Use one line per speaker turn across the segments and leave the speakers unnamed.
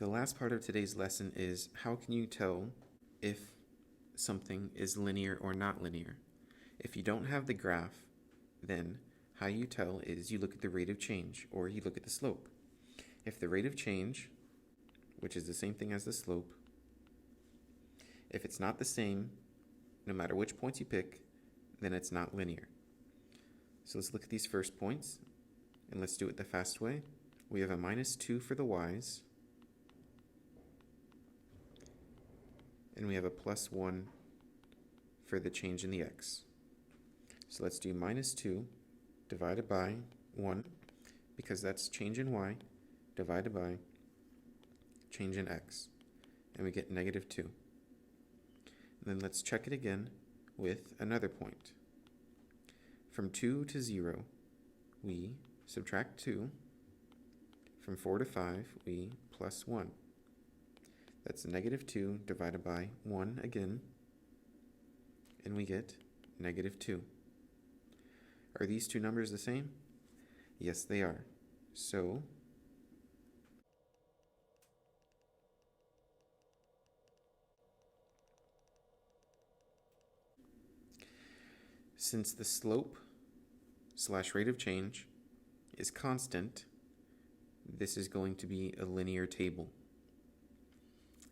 The last part of today's lesson is how can you tell if something is linear or not linear? If you don't have the graph, then how you tell is you look at the rate of change or you look at the slope. If the rate of change, which is the same thing as the slope, if it's not the same, no matter which points you pick, then it's not linear. So let's look at these first points, and let's do it the fast way. We have a -2 for the y's, and we have a +1 for the change in the x. So let's do -2 divided by 1, because that's change in y, divided by change in x, and we get -2. And then let's check it again with another point. From 2 to 0, we subtract 2. From 4 to 5, we plus 1. That's -2 divided by 1 again, and we get -2. Are these two numbers the same? Yes, they are. So since the slope / rate of change is constant, this is going to be a linear table.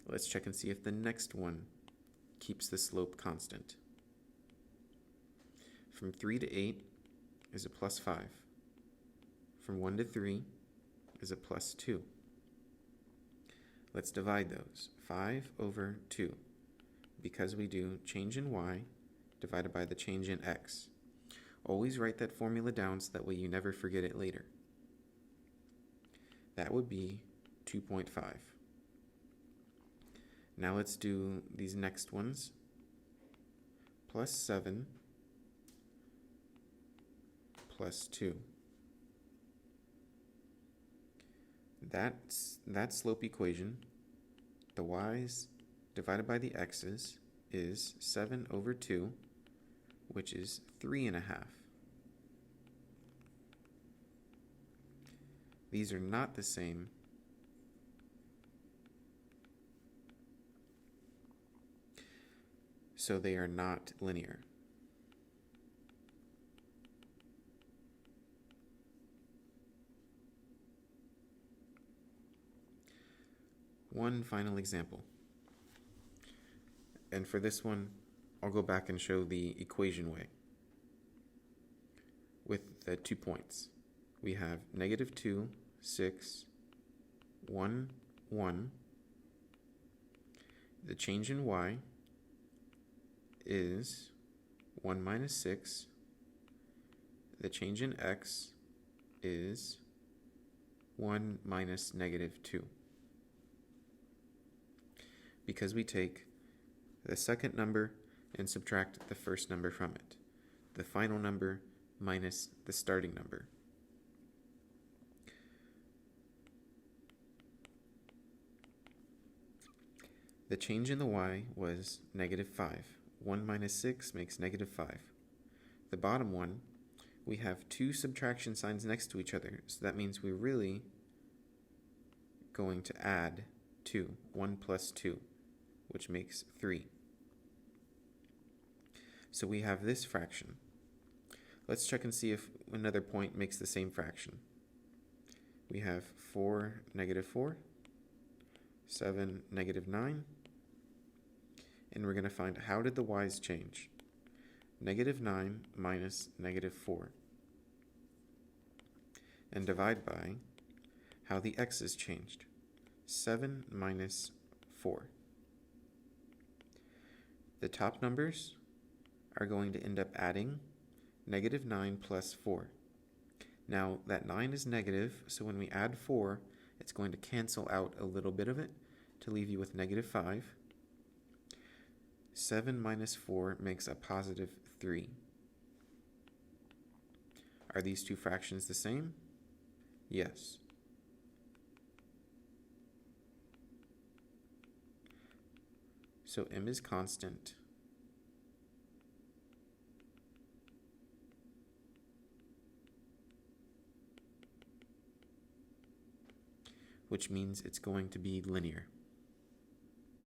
Let's check and see if the next one keeps the slope constant. From 3 to 8 is a +5. From 1 to 3 is a +2. Let's divide those. 5 over 2, because we do change in y divided by the change in x. Always write that formula down so that way you never forget it later. That would be 2.5. Now let's do these next ones. +7 +2. That slope equation, the y's divided by the x's, is 7 over 2, which is 3.5. These are not the same. So they are not linear. One final example. And for this one, I'll go back and show the equation way. With the 2 points, we have -2, 6, 1, 1. The change in y is 1 minus 6. The change in x is 1 minus -2. Because we take the second number and subtract the first number from it, the final number minus the starting number. The change in the y was -5. 1 minus 6 makes -5. The bottom one, we have two subtraction signs next to each other, so that means we're really going to add 2. 1 plus 2, which makes 3. So we have this fraction. Let's check and see if another point makes the same fraction. We have 4, -4, 7, -9, and we're going to find how did the y's change. -9 minus -4, and divide by how the x's changed. 7 minus 4. The top numbers are going to end up adding -9 plus 4. Now that 9 is negative, so when we add 4, it's going to cancel out a little bit of it to leave you with -5. 7 minus 4 makes a +3. Are these two fractions the same? Yes. So m is constant. which means it's going to be linear.